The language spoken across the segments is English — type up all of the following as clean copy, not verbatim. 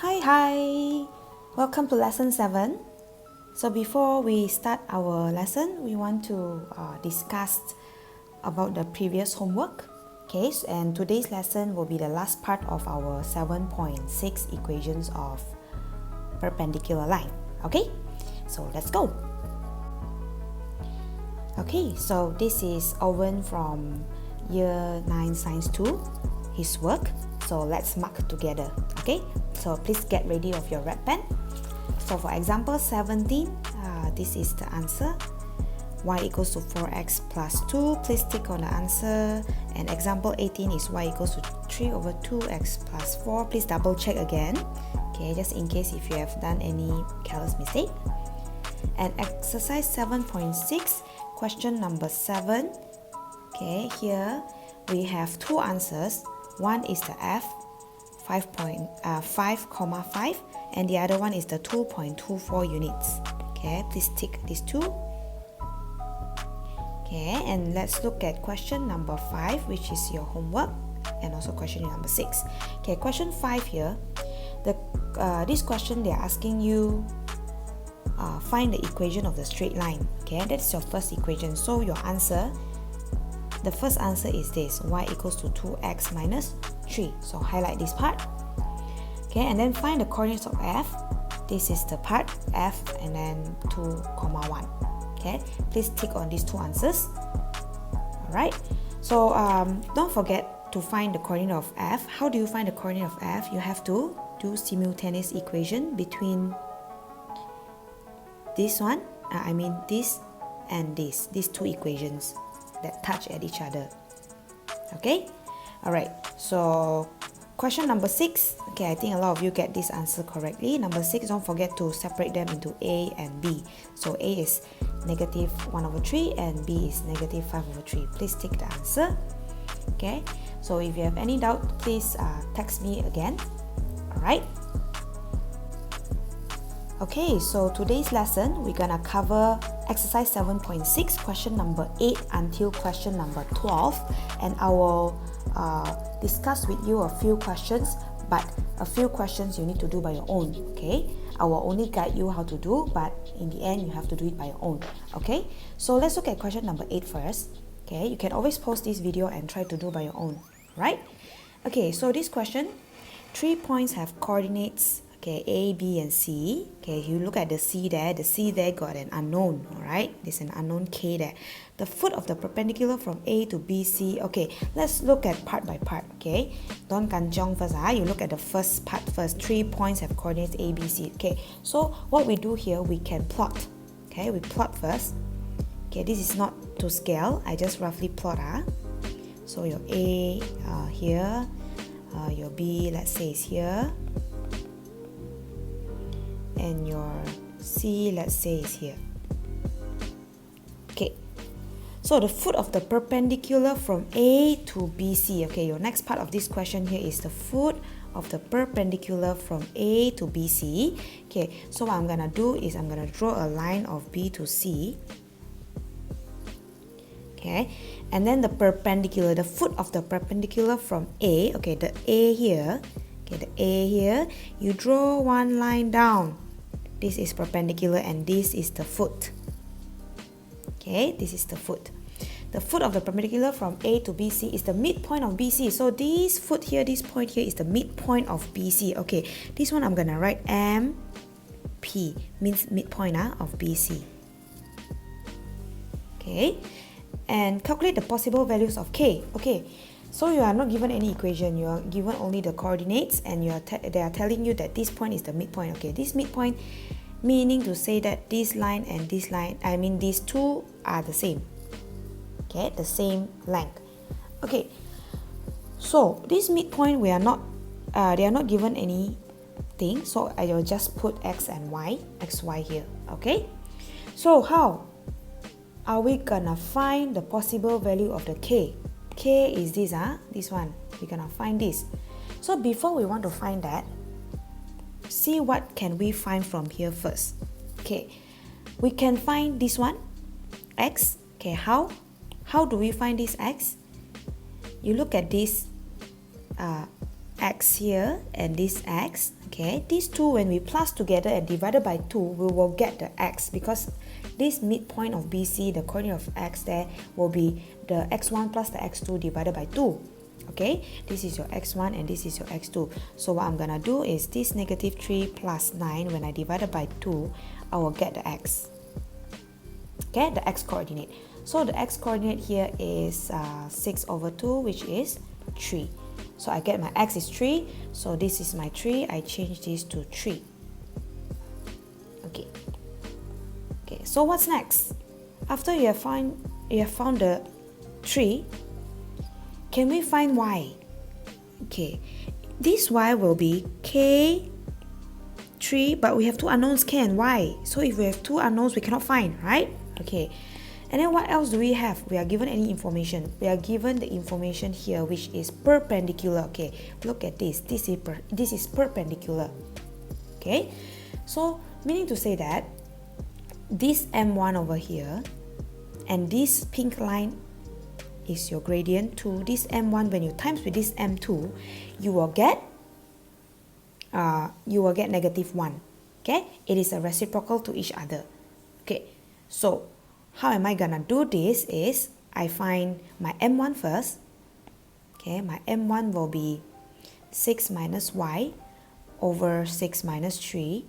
Hi, welcome to lesson 7. So before we start our lesson, we want to discuss about the previous homework. Okay, and today's lesson will be the last part of our 7.6 equations of perpendicular line. Okay, so let's go. Okay, so this is Owen from year 9 science 2, his work. So let's mark together. Okay, so please get ready of your red pen. So for example 17, this is the answer. Y equals to 4x plus 2. Please tick on the answer. And example 18 is y equals to 3 over 2x plus 4. Please double check again. Okay, just in case if you have done any careless mistake. And exercise 7.6, question number 7. Okay, here we have two answers. One is the F, 5,5, and the other one is the 2.24 units. Okay, please tick these two. Okay, and let's look at question number 5, which is your homework, and also question number 6. Okay, question 5 here. This question they're asking you find the equation of the straight line. Okay, that's your first equation. So your answer, the first answer is this: y equals to 2x minus 3. So highlight this part. Okay, and then find the coordinates of f. This is the part f, and then 2, 1. Okay, please tick on these two answers. Alright, so don't forget to find the coordinate of f. How do you find the coordinate of f? You have to do simultaneous equation between this one, this and this, these two equations that touch at each other. Okay, alright, so question number 6. Okay, I think a lot of you get this answer correctly. Number 6, don't forget to separate them into A and B. So A is negative 1 over 3 and B is negative 5 over 3. Please tick the answer. Okay, so if you have any doubt, please text me again. Alright. Okay, so today's lesson, we're gonna cover exercise 7.6, question number 8 until question number 12, and I will discuss with you a few questions, but a few questions you need to do by your own. Okay, I will only guide you how to do, but in the end you have to do it by your own. Okay, so let's look at question number 8 first. Okay, you can always pause this video and try to do by your own, right? Okay, so this question, 3 points have coordinates, okay, A, B, and C. Okay, you look at the C there got an unknown, alright? There's an unknown K there. The foot of the perpendicular from A to BC. Okay, let's look at part by part, okay? Don't kanchong first, you look at the first part first. 3 points have coordinates A, B, C. Okay, so what we do here, we can plot. Okay, we plot first. Okay, this is not to scale, I just roughly plot. So your A here, your B, let's say, is here. And your C, let's say, is here. Okay, so the foot of the perpendicular from A to BC. Okay, your next part of this question here is the foot of the perpendicular from A to BC. Okay, so what I'm gonna do is I'm gonna draw a line of B to C. Okay, and then the perpendicular, the foot of the perpendicular from A. Okay, the A here. Okay, the A here. You draw one line down. This is perpendicular and this is the foot. Okay, this is the foot. The foot of the perpendicular from A to BC is the midpoint of BC. So this foot here, this point here is the midpoint of BC. Okay, this one I'm gonna write MP, means midpoint of BC. Okay, and calculate the possible values of K. Okay, so you are not given any equation, you are given only the coordinates, and they are telling you that this point is the midpoint. Okay, this midpoint meaning to say that this line and this line, these two are the same. Okay, the same length. Okay, so this midpoint they are not given anything, so I will just put X and Y, X, Y here. Okay, so how are we gonna find the possible value of the K? K is this, this one. We're gonna find this. So before we want to find that, see what can we find from here first. Okay, we can find this one, X. Okay, how do we find this X? You look at this x here and this x. Okay, these two, when we plus together and divided by 2, we will get the x, because this midpoint of BC, the coordinate of x there, will be the x1 plus the x2 divided by 2. Okay, this is your x1 and this is your x2. So what I'm gonna do is this negative 3 plus 9, when I divide it by 2, I will get the x. Okay, the x coordinate. So the x coordinate here is 6 over 2, which is 3. So I get my x is 3. So this is my 3. I change this to 3. Okay. Okay. So what's next? After you have found the 3, can we find y? Okay. This y will be k 3, but we have two unknowns, k and y. So if we have two unknowns, we cannot find, right? Okay. And then what else do we have? We are given any information. We are given the information here, which is perpendicular. Okay, look at this. This is perpendicular. Okay, so meaning to say that this m1 over here and this pink line is your gradient to this m1. When you times with this m2, you will get -1. Okay, it is a reciprocal to each other. Okay, so how am I gonna do this is I find my m1 first. Okay, my m1 will be 6 minus y over 6 minus 3,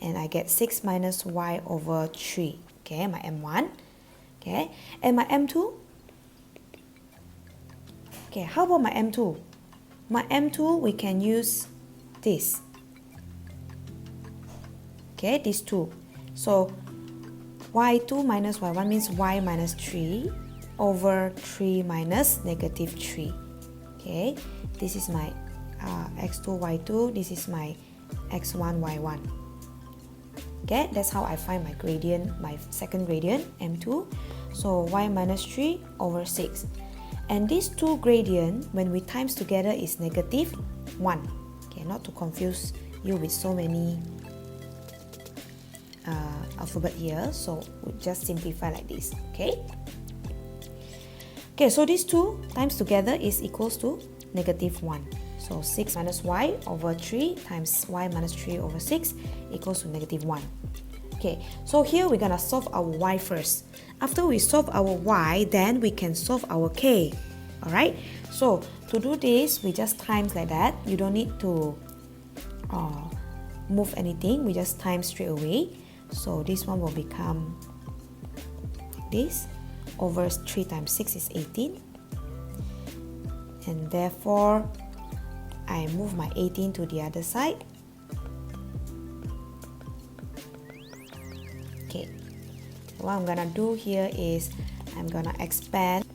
and I get 6 minus y over 3. Okay, my m1. Okay, and my m2. Okay, how about my m2? My m2, we can use this. Okay, these two. So y2 minus y1 means y minus 3 over 3 minus negative 3. Okay, this is my x2, y2. This is my x1, y1. Okay, that's how I find my gradient, my second gradient, m2. So y minus 3 over 6. And these two gradient, when we times together, is -1. Okay, not to confuse you with so many alphabet here, so we just simplify like this. Okay, so these two times together is equals to -1. So 6 minus y over 3 times y minus 3 over 6 equals to -1. Okay, so here we're gonna solve our y first. After we solve our y, then we can solve our k. Alright, so to do this, we just times like that. You don't need to move anything, we just times straight away. So this one will become this, over 3 times 6 is 18, and therefore I move my 18 to the other side. Okay, what I'm gonna do here is I'm gonna expand.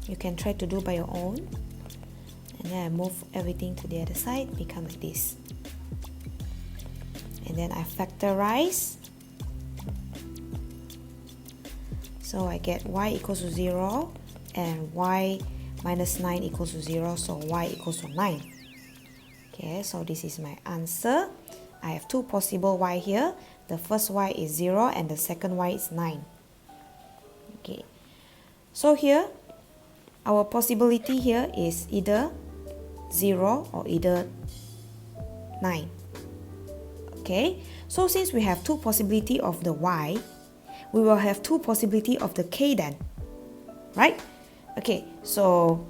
You can try to do by your own, and then I move everything to the other side, become like this, and then I factorize. So I get y equals to 0 and y minus 9 equals to 0, so y equals to 9. Okay, so this is my answer. I have two possible y here. The first y is 0 and the second y is 9. Okay, so here our possibility here is either 0 or either 9. Okay, so since we have two possibility of the y, we will have two possibility of the k then, right? Okay, so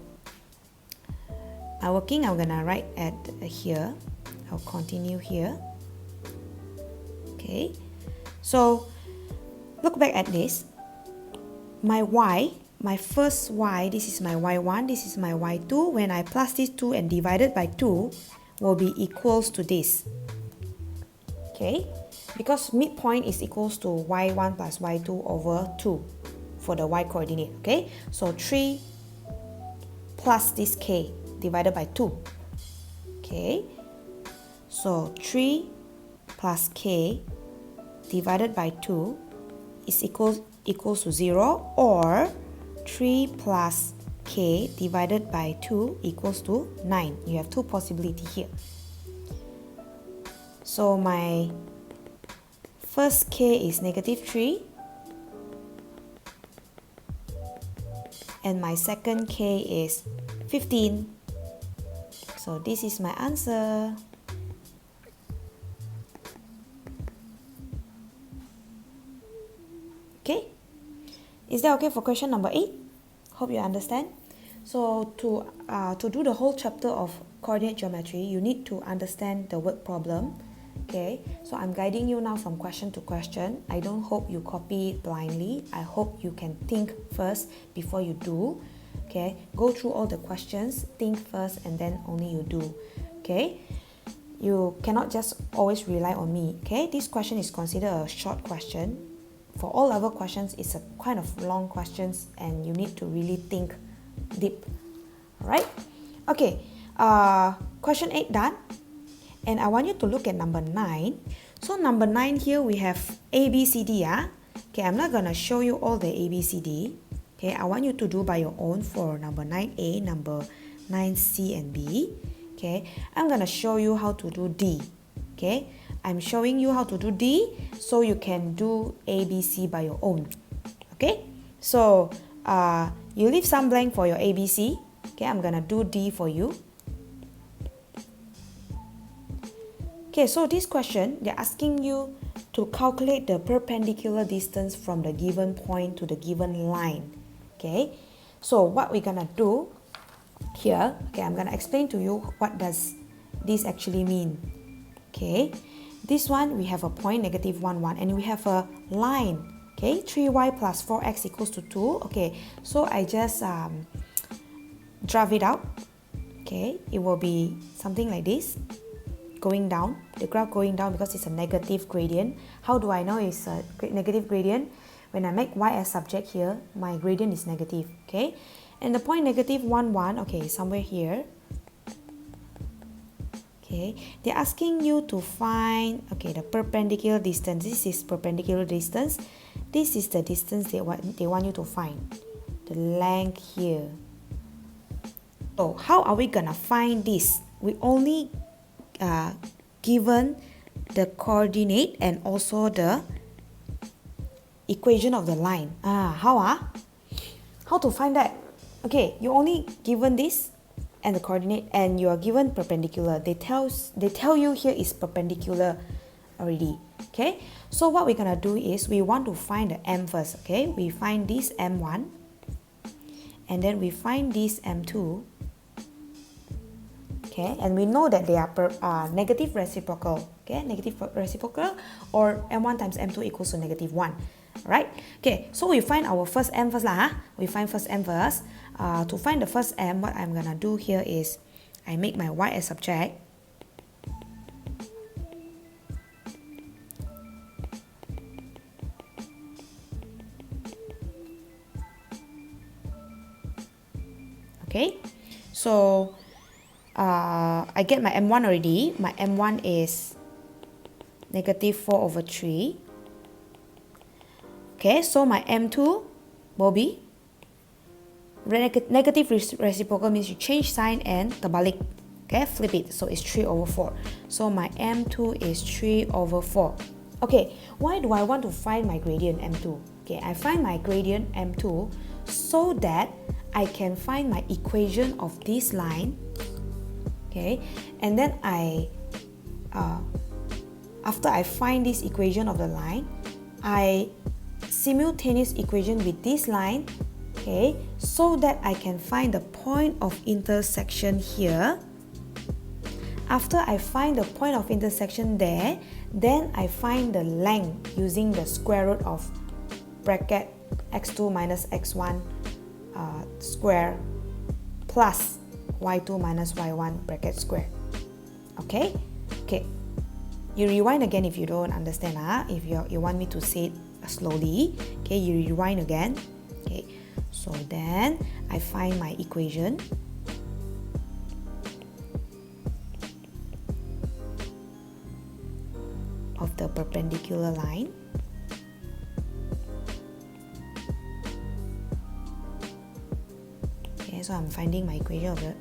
I'm gonna write at here. I'll continue here. Okay, so look back at this. My y, my first y, this is my y1, this is my y2. When I plus these two and divide it by 2, will be equals to this. Okay, because midpoint is equals to y1 plus y2 over 2 for the y coordinate. Okay, so 3 plus this k divided by 2. Okay, so 3 plus k divided by 2 is equals to 0, or 3 plus k divided by 2 equals to 9. You have two possibilities here. So my first k is -3, and my second k is 15. So this is my answer. Okay, is that okay for question number 8? Hope you understand. So to do the whole chapter of coordinate geometry, you need to understand the word problem. Okay, so I'm guiding you now from question to question. I don't hope you copy it blindly. I hope you can think first before you do. Okay, go through all the questions, think first, and then only you do. Okay, you cannot just always rely on me. Okay, this question is considered a short question. For all level questions, it's a kind of long questions, and you need to really think deep. Alright, okay, question 8 done, and I want you to look at number 9. So number 9 here we have A, B, C, D. Okay, I'm not gonna show you all the A, B, C, D. Okay, I want you to do by your own for number 9A, number 9C and B. Okay, I'm gonna show you how to do D. Okay, I'm showing you how to do D so you can do A, B, C by your own. Okay, so you leave some blank for your A, B, C. Okay, I'm gonna do D for you. Okay, so this question, they're asking you to calculate the perpendicular distance from the given point to the given line. Okay, so what we're gonna do here, okay, I'm gonna explain to you what does this actually mean. Okay, this one we have a point negative 1, 1, and we have a line. Okay, 3y plus 4x equals to 2. Okay, so I just draft it out. Okay, it will be something like this, going down, the graph going down because it's a negative gradient. How do I know it's a negative gradient? When I make y as subject here, my gradient is negative. Okay, and the point negative 1, 1, okay, somewhere here. Okay, they're asking you to find, okay, the perpendicular distance. This is perpendicular distance. This is the distance they want you to find, the length here. So how are we gonna find this? We only given the coordinate and also the equation of the line. How to find that? Okay, you only given this and the coordinate, and you are given perpendicular. They tell you here is perpendicular already. Okay, so what we're gonna do is we want to find the m first. Okay, we find this m1, and then we find this m2. Okay, and we know that they are negative reciprocal. Okay, negative reciprocal, or m1 times m2 equals to negative 1. Alright, okay, so we find our first m first lah. We find first m first. To find the first m, what I'm gonna do here is I make my y as subject. Okay, so I get my m1 already. My m1 is negative 4 over 3. Okay, so my m2 will be negative reciprocal, means you change sign and terbalik. Okay, flip it, so it's 3 over 4. So my m2 is 3 over 4. Okay, why do I want to find my gradient m2? Okay, I find my gradient m2 so that I can find my equation of this line. Okay, and then after I find this equation of the line, I simultaneous equation with this line, okay, so that I can find the point of intersection here. After I find the point of intersection there, then I find the length using the square root of bracket x2 minus x1 square plus y2 minus y1 bracket square. Okay, okay. You rewind again if you don't understand. If you want me to say it slowly, okay, you rewind again. Okay, so then I find my equation. Of the perpendicular line. Okay, so I'm finding my equation of the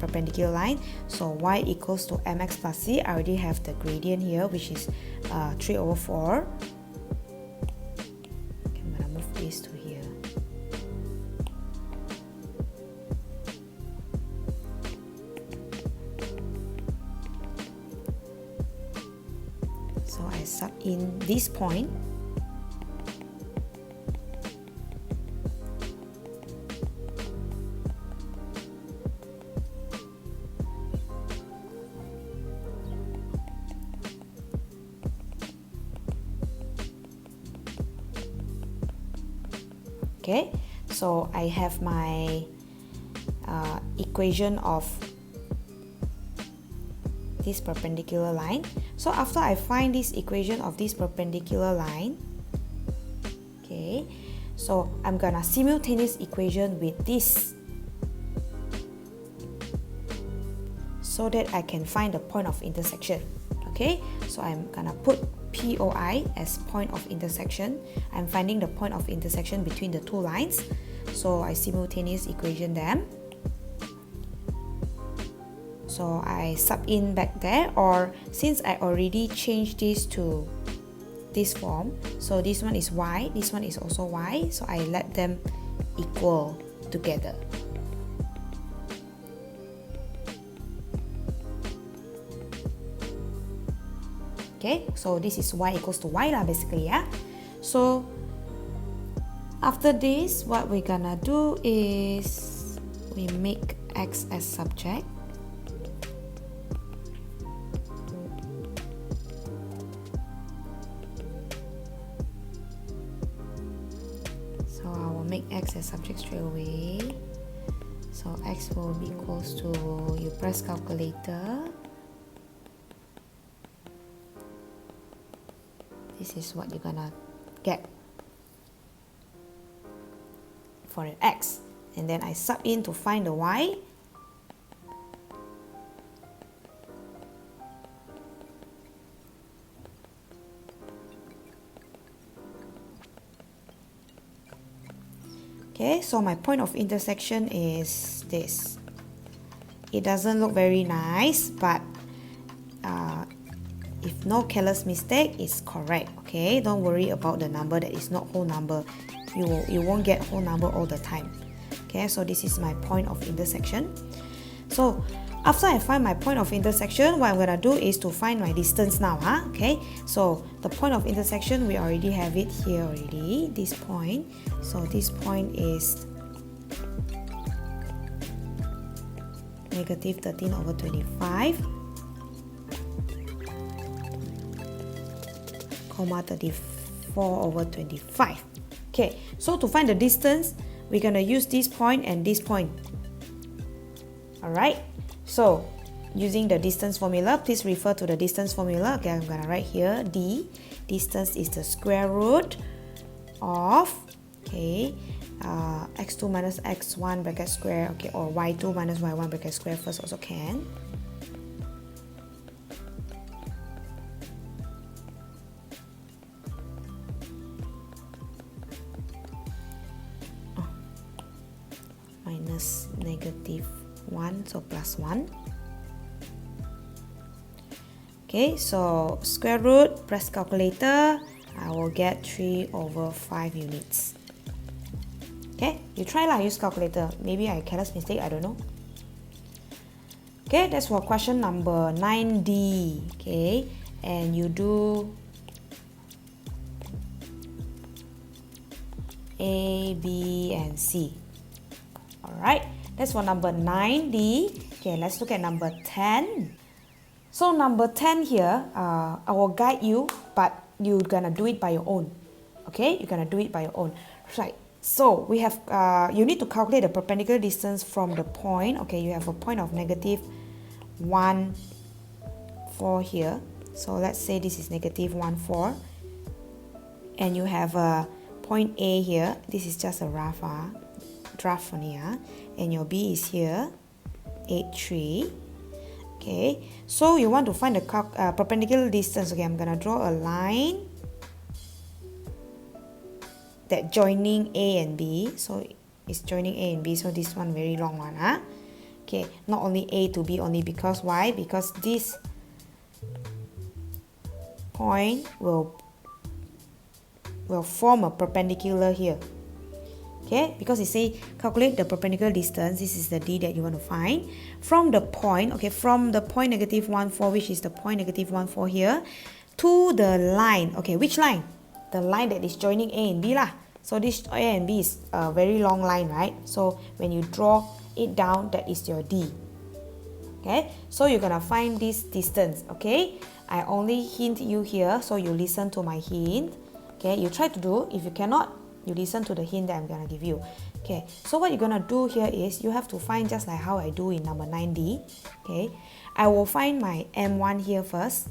perpendicular line. So y equals to mx plus c. I already have the gradient here, which is 3 over 4. Okay, I'm gonna move this to here. So I sub in this point. Okay, so I have my equation of this perpendicular line. So after I find this equation of this perpendicular line, okay, so I'm gonna simultaneous equation with this so that I can find the point of intersection. Okay, so I'm gonna put POI as point of intersection. I'm finding the point of intersection between the two lines, so I simultaneous equation them. So I sub in back there, or since I already changed this to this form, so this one is y, this one is also y, so I let them equal together. Okay, so this is y equals to y lah basically, yeah. So after this, what we're gonna do is we make x as subject. So I will make x as subject straight away. So x will be equals to, you press calculator. This is what you're gonna get for an x. And then I sub in to find the y. Okay, so my point of intersection is this. It doesn't look very nice, but if no careless mistake, it's correct. Okay, don't worry about the number that is not whole number. You won't get whole number all the time. Okay, so this is my point of intersection. So after I find my point of intersection, what I'm gonna do is to find my distance now. Okay, so the point of intersection, we already have it here already, this point. So this point is negative 13/25, comma 34/25. Okay, so to find the distance, we're gonna use this point and this point. Alright, so using the distance formula, please refer to the distance formula. Okay, I'm gonna write here d. Distance is the square root of, okay, x2 minus x1 bracket square, okay, or y2 minus y1 bracket square first also can. Minus negative 1, so plus 1. Okay, so square root, press calculator, I will get 3/5 units. Okay, you try lah, use calculator. Maybe I careless mistake, I don't know. Okay, that's for question number 9D. Okay, and you do A, B, and C. Alright, that's for number 9D. Okay, let's look at number 10. So number 10 here, I will guide you, but you're gonna do it by your own. Okay, you're gonna do it by your own. Right, so we have, you need to calculate the perpendicular distance from the point. Okay, you have a point of negative 1, 4 here. So let's say this is negative 1, 4. And you have a point A here. This is just a rough draft on here, and your B is here, 8, 3. Okay, so you want to find the perpendicular distance. Okay, I'm gonna draw a line that joining A and B. So it's joining A and B, so this one very long one. Okay, not only A to B only, because why? Because this point will form a perpendicular here. Okay, because it say calculate the perpendicular distance. This is the D that you want to find from the point. Okay, from the point negative 1, 4, which is the point negative 1, 4 here, to the line. Okay, which line? The line that is joining A and B lah. So this A and B is a very long line, right? So when you draw it down, that is your D. Okay, so you're gonna find this distance. Okay, I only hint you here, so you listen to my hint. Okay, you try to do. If you cannot, you listen to the hint that I'm gonna give you. Okay, so what you're gonna do here is you have to find just like how I do in number 9D. Okay, I will find my M1 here first.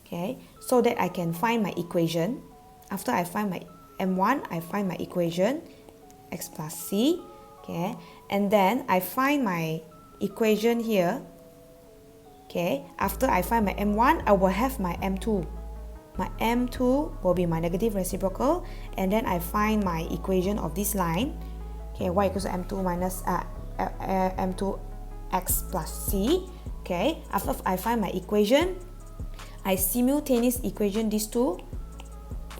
Okay, so that I can find my equation. After I find my M1, I find my equation, x plus c. Okay, and then I find my equation here. Okay, after I find my M1, I will have my M2. My M2 will be my negative reciprocal, and then I find my equation of this line. Okay, y equals to M2 minus M2 x plus c. Okay, after I find my equation, I simultaneous equation these two.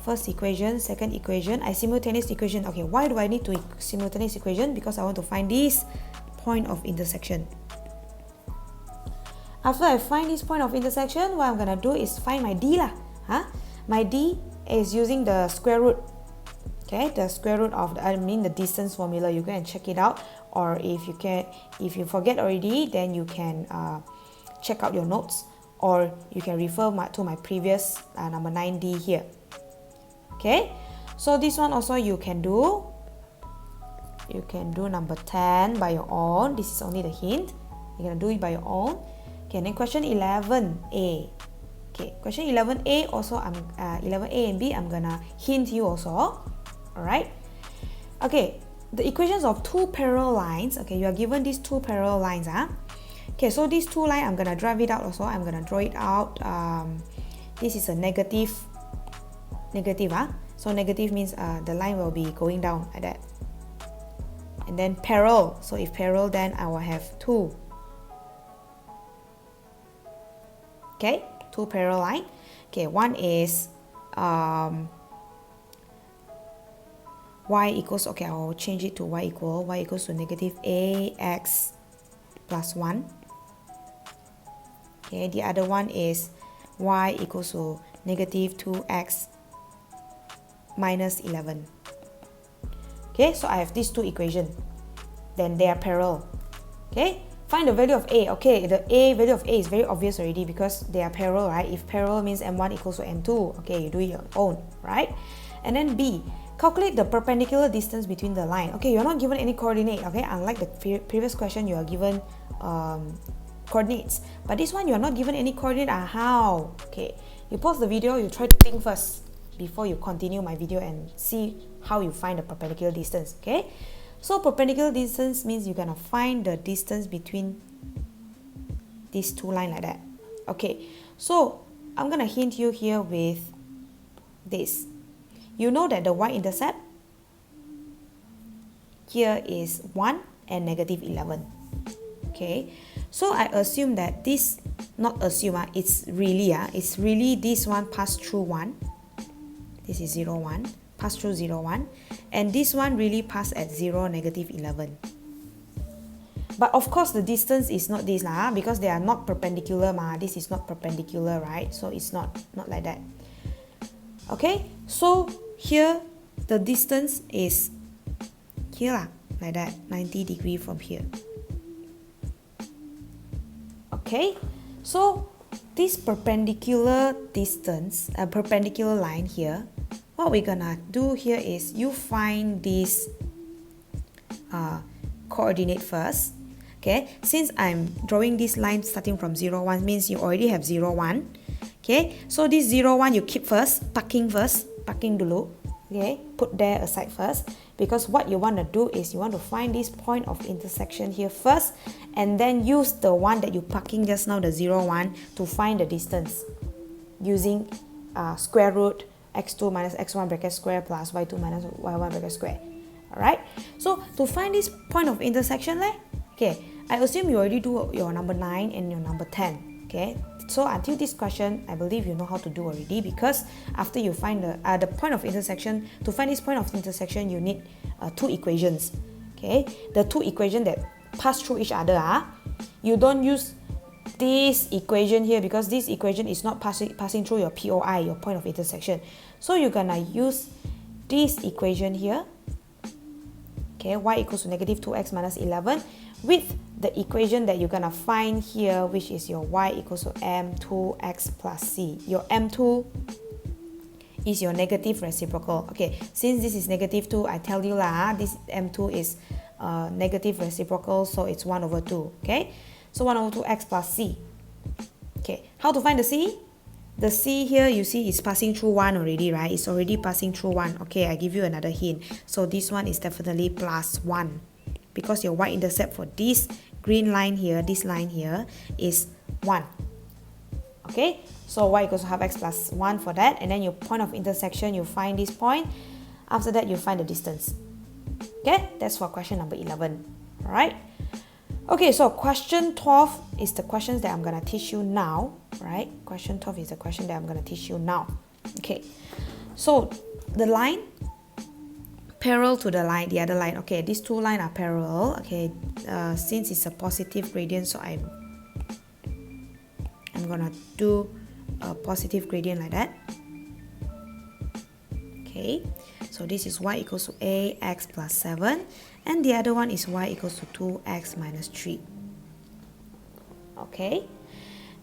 First equation, second equation, I simultaneous equation. Okay, why do I need to simultaneous equation? Because I want to find this point of intersection. After I find this point of intersection, what I'm gonna do is find my D lah. My D is using the square root. Okay, the square root of the distance formula. You can check it out, or if you forget already, then you can check out your notes, or you can refer to my previous number 9D here. Okay, so this one also you can do. You can do number 10 by your own. This is only the hint. You're gonna do it by your own. Okay, then question 11A. Okay, question 11A also 11A and B I'm gonna hint you also. Alright. Okay, the equations of two parallel lines. Okay, you are given these two parallel lines. Okay, so these two lines I'm gonna drive it out also. I'm gonna draw it out. This is a negative. So negative means the line will be going down like that. And then parallel. So if parallel, then I will have two. Okay, two parallel line. Okay, one is y equals, okay, I will change it to y equals to negative ax plus 1. Okay, the other one is y equals to negative 2x minus 11. Okay, so I have these two equations. Then they are parallel. Okay, find the value of A. Okay, the value of A is very obvious already because they are parallel, right? If parallel means M1 equals to M2. Okay, you do it your own, right? And then B, calculate the perpendicular distance between the line. Okay, you're not given any coordinate. Okay, unlike the previous question, you are given coordinates. But this one, you are not given any coordinate. How? Okay, you pause the video, you try to think first before you continue my video and see how you find the perpendicular distance. Okay, so perpendicular distance means you're gonna find the distance between these two lines like that. Okay, so I'm gonna hint you here with this. You know that the y-intercept here is 1 and negative 11. Okay, so I assume that this, not assume, it's really this one pass through 1. This is 0, 1, pass through 0, 1, and this one really pass at 0, negative 11. But of course the distance is not this because they are not perpendicular this is not perpendicular, right? So it's not like that. Okay, so here the distance is here like that, 90 degrees from here. Okay, so this perpendicular distance, a perpendicular line here, what we're gonna do here is you find this coordinate first. Okay, since I'm drawing this line starting from 0, 1 means you already have 0, 1. Okay, so this 0, 1 you keep first, parking dulu. Okay, put there aside first, because what you want to do is you want to find this point of intersection here first, and then use the one that you parking just now, the 0, 1, to find the distance using square root x2 minus x1 bracket square plus y2 minus y1 bracket square. Alright, so to find this point of intersection, okay, I assume you already do your number 9 and your number 10. Okay, so until this question, I believe you know how to do already, because after you find the point of intersection, to find this point of intersection, you need two equations. Okay, the two equations that pass through each other, you don't use this equation here, because this equation is not passing through your POI, your point of intersection. So you're gonna use this equation here, okay, y equals to negative 2x minus 11, with the equation that you're gonna find here, which is your y equals to m2x plus c. Your m2 is your negative reciprocal. Okay, since this is negative 2, I tell you lah, this m2 is negative reciprocal, so it's 1 over 2. Okay, so 1 over 2x plus c. Okay, how to find the c? The c here, you see, is passing through 1 already, right? It's already passing through 1. Okay, I give you another hint. So this one is definitely plus 1, because your y-intercept for this green line here, this line here, is 1. Okay, so y equals to half x plus 1 for that, and then your point of intersection, you find this point. After that, you find the distance. Okay, that's for question number 11. Alright. Okay, so question 12 is the questions that I'm going to teach you now, right? Question 12 is the question that I'm going to teach you now. Okay, so the line parallel to the line, the other line. Okay, these two lines are parallel. Okay, since it's a positive gradient, so I'm going to do a positive gradient like that. Okay, so this is y equals to ax plus 7, and the other one is y equals to 2x minus 3. Okay,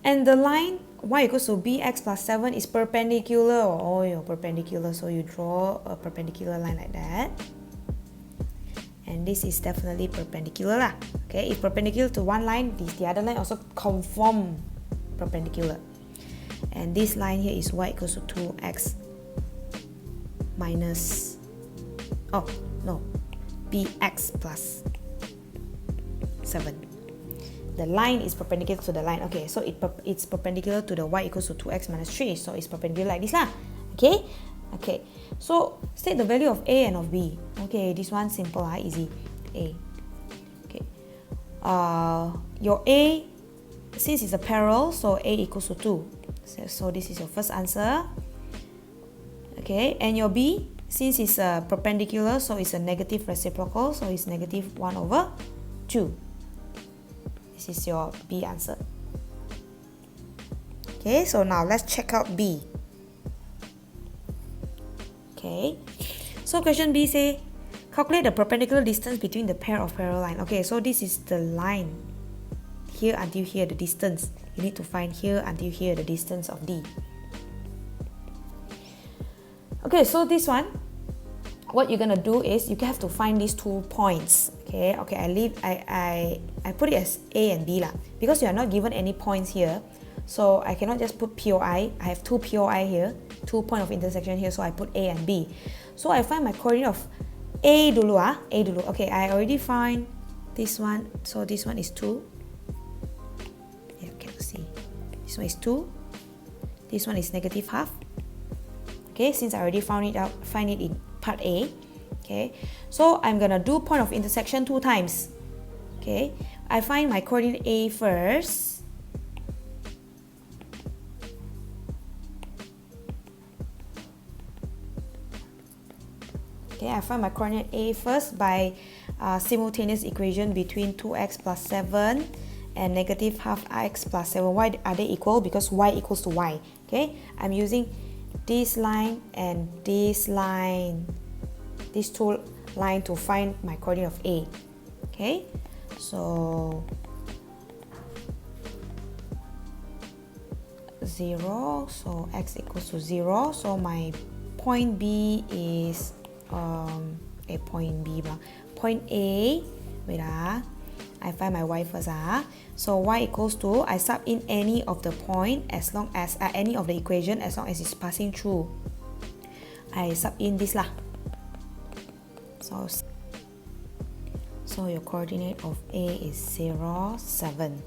and the line y equals to bx plus 7 is perpendicular. Oh, you're perpendicular, so you draw a perpendicular line like that. And this is definitely perpendicular lah. Okay, if perpendicular to one line, the other line also conform perpendicular. And this line here is y equals to 2x minus, oh no, bx plus 7. The line is perpendicular to the line. Okay, so it's perpendicular to the y equals to 2x minus 3. So it's perpendicular like this lah. Okay, okay. So state the value of a and of b. Okay, this one simple, easy. A. Okay. Your a, since it's a parallel, so a equals to 2. So this is your first answer. Okay, and your b, since it's a perpendicular, so it's a negative reciprocal, so it's negative 1 over 2. This is your B answer. Okay, so now let's check out B. Okay, so question B say, calculate the perpendicular distance between the pair of parallel lines. Okay, so this is the line. Here until here, the distance. You need to find here until here, the distance of D. Okay, so this one, what you're gonna do is you have to find these 2 points. Okay, I put it as A and B lah, because you are not given any points here, so I cannot just put POI. I have 2 POI here, 2 point of intersection here, so I put A and B. So I find my coordinate of A dulu A dulu. Okay, I already find this one, so this one is 2. Yeah, can you see? This one is 2. This one is negative half. Okay, since I already find it in part A. Okay, so I'm gonna do point of intersection 2 times. Okay, I find my coordinate A first. Okay, I find my coordinate A first by simultaneous equation between 2x plus 7 and negative half x plus 7. Why are they equal? Because y equals to y. Okay, I'm using this line and this line, these 2 lines to find my coordinate of A. Okay, so 0, so x equals to 0. So my point B is a point B ba. Point A, wait I find my y first So y equals to, I sub in any of the point as long as any of the equation as long as it's passing through. I sub in this lah. So your coordinate of A is 0, 7.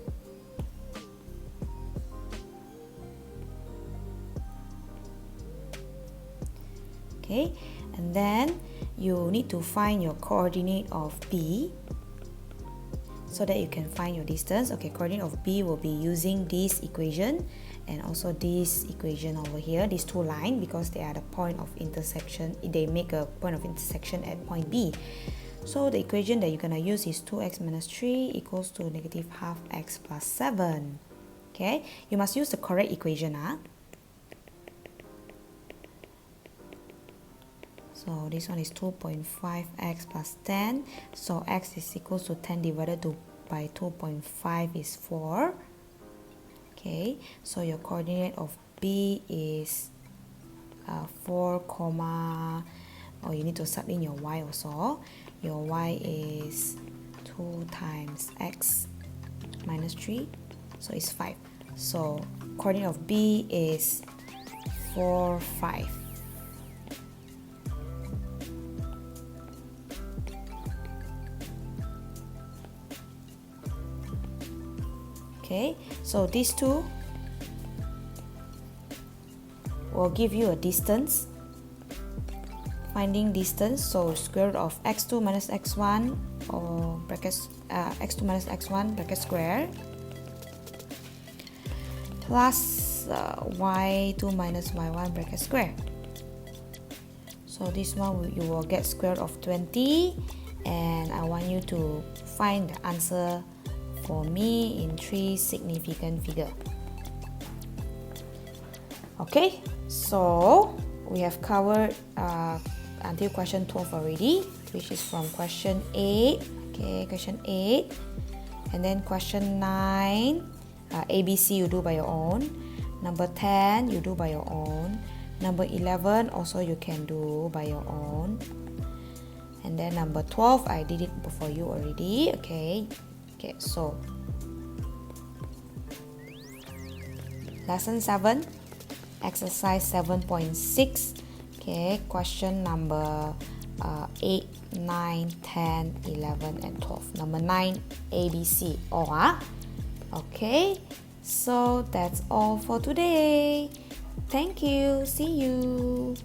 Okay, and then you need to find your coordinate of B so that you can find your distance. Okay, coordinate of B will be using this equation and also this equation over here, these 2 lines, because they are the point of intersection. They make a point of intersection at point B. So the equation that you're gonna use is 2x minus 3 equals to negative half x plus 7. Okay, you must use the correct equation. So this one is 2.5x plus 10. So x is equals to 10 divided by 2.5 is 4. Okay, so your coordinate of B is 4, comma, or you need to sub in your y also. Your y is 2 times x minus 3, so it's 5. So coordinate of B is 4, 5. Okay, so these two will give you a distance. Finding distance, so square root of x2 minus x1 or brackets x2 minus x1 bracket square plus y2 minus y1 bracket square. So this one you will get square root of 20, and I want you to find the answer for me in 3 significant figures. Okay, so we have covered until question 12 already, which is from question 8. Okay, question 8, and then question 9, ABC you do by your own. Number 10 you do by your own. Number 11 also you can do by your own. And then number 12 I did it for you already. Okay, so lesson 7, exercise 7.6. Okay, question number 8, 9, 10, 11, and 12. Number 9, ABC. Okay, so that's all for today. Thank you. See you.